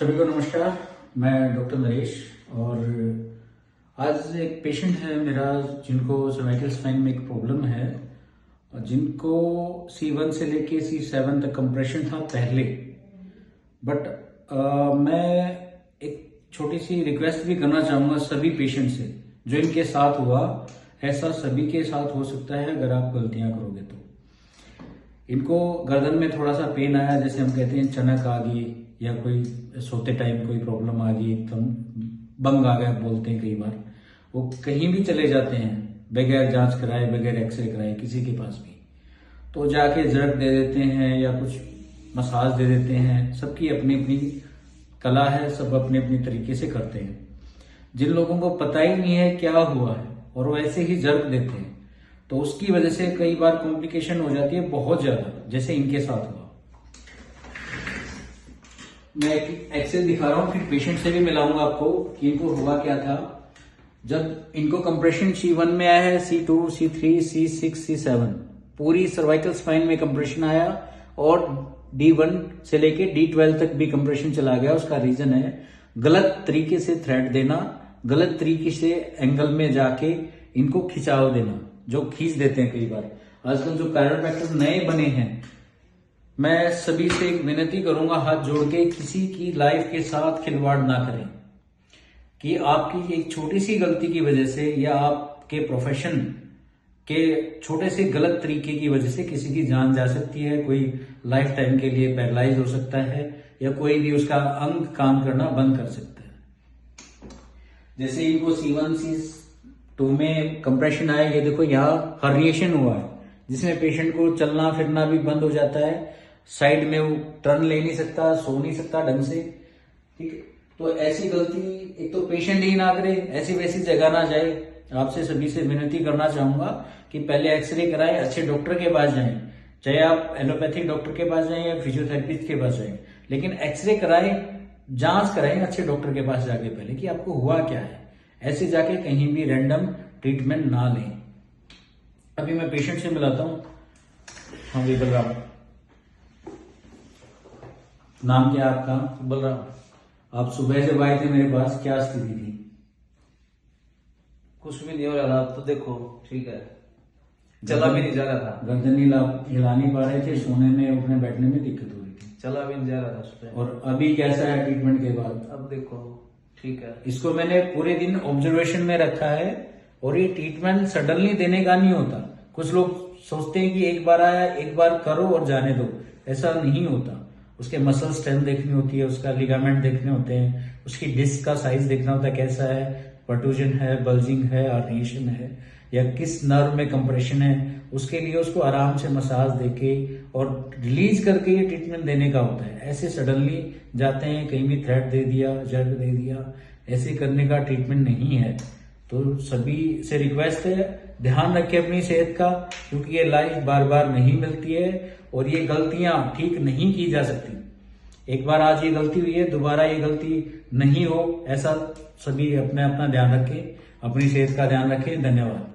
सभी को नमस्कार। मैं डॉक्टर नरेश और आज एक पेशेंट है मेरा जिनको सर्वाइकल स्पाइन में एक प्रॉब्लम है, जिनको C1 से लेके C7 तक कंप्रेशन था पहले। बट मैं एक छोटी सी रिक्वेस्ट भी करना चाहूँगा सभी पेशेंट से, जो इनके साथ हुआ ऐसा सभी के साथ हो सकता है अगर आप गलतियाँ करोगे तो। इनको गर्दन में थोड़ा सा पेन आया, जैसे हम कहते हैं चनक आ गई या कोई सोते टाइम कोई प्रॉब्लम आ गई, एकदम बंग आ गया बोलते हैं कई बार। वो कहीं भी चले जाते हैं बगैर जांच कराए, बगैर एक्सरे कराए, किसी के पास भी, तो जाके जर्क दे देते हैं या कुछ मसाज दे देते हैं। सबकी अपनी अपनी कला है, सब अपने अपने तरीके से करते हैं। जिन लोगों को पता ही नहीं है क्या हुआ है और वो ऐसे ही जर्क देते हैं, तो उसकी वजह से कई बार कॉम्प्लिकेशन हो जाती है बहुत ज्यादा, जैसे इनके साथ हुआ। मैं एक एक्सरे दिखा रहा हूँ, फिर पेशेंट से भी मिलाऊंगा आपको कि इनको हुआ क्या था। जब इनको कंप्रेशन C1 में आया है, C2, C3, C6, C7 पूरी सर्वाइकल स्पाइन में कंप्रेशन आया और D1 से लेके D12 तक भी कंप्रेशन चला गया। उसका रीजन है गलत तरीके से थ्रेड देना, गलत तरीके से एंगल में जाके इनको खिंचाव देना, जो खींच देते हैं कई बार। आजकल जो कैरोप्रैक्टर नए बने हैं, मैं सभी से एक विनती करूंगा हाथ जोड़ के, किसी की लाइफ के साथ खिलवाड़ ना करें कि आपकी एक छोटी सी गलती की वजह से या आपके प्रोफेशन के छोटे से गलत तरीके की वजह से किसी की जान जा सकती है। कोई लाइफ टाइम के लिए पैरालाइज हो सकता है या कोई भी उसका अंग काम करना बंद कर सकता है। जैसे इनको C1 C2 में कंप्रेशन आया, ये देखो यहाँ हर्निएशन हुआ है, जिसमें पेशेंट को चलना फिरना भी बंद हो जाता है। साइड में वो टर्न ले नहीं सकता, सो नहीं सकता ढंग से। ठीक है, तो ऐसी गलती एक तो पेशेंट ही ना करे, ऐसी वैसी जगह ना जाए। आपसे सभी से विनती करना चाहूंगा कि पहले एक्सरे कराएं, अच्छे डॉक्टर के पास जाएं, चाहे आप एलोपैथिक डॉक्टर के पास जाएं या फिजियोथेरेपिस्ट के पास जाएं, लेकिन एक्सरे कराएं, जांच कराएं अच्छे डॉक्टर के पास जाके पहले कि आपको हुआ क्या है। ऐसे जाके कहीं भी रैंडम ट्रीटमेंट ना लें। अभी मैं पेशेंट से मिलाता हूँ। हाँ जी बलराम, नाम क्या है आपका? बलराम। आप सुबह से आए थे मेरे पास, क्या स्थिति थी? कुछ भी नहीं हो रहा था, तो देखो ठीक है, चला भी नहीं जा रहा था, गर्दन हिला नहीं पा रहे थे, सोने में उठने बैठने में दिक्कत हो रही थी, चला भी नहीं जा रहा था सुबह। और अभी कैसा है ट्रीटमेंट के बाद? अब देखो ठीक है। इसको मैंने पूरे दिन ऑब्जर्वेशन में रखा है और ये ट्रीटमेंट सडनली देने का नहीं होता। कुछ लोग सोचते हैं कि एक बार आया एक बार करो और जाने दो, ऐसा नहीं होता। उसके मसल स्ट्रेंथ देखनी होती है, उसका लिगामेंट देखने होते हैं, उसकी डिस्क का साइज देखना होता है कैसा है, प्रोट्रूजन है, बल्जिंग है, आर्निएशन है या किस नर्व में कंप्रेशन है। उसके लिए उसको आराम से मसाज देके और रिलीज करके ये ट्रीटमेंट देने का होता है। ऐसे सडनली जाते हैं, कहीं भी थ्रेड दे दिया, जर्क दे दिया, ऐसे करने का ट्रीटमेंट नहीं है। तो सभी से रिक्वेस्ट है, ध्यान रखें अपनी सेहत का, क्योंकि ये लाइफ बार बार नहीं मिलती है और ये गलतियां ठीक नहीं की जा सकती। एक बार आज ये गलती हुई है, दोबारा ये गलती नहीं हो, ऐसा सभी अपना ध्यान रखें, अपनी सेहत का ध्यान रखें। धन्यवाद।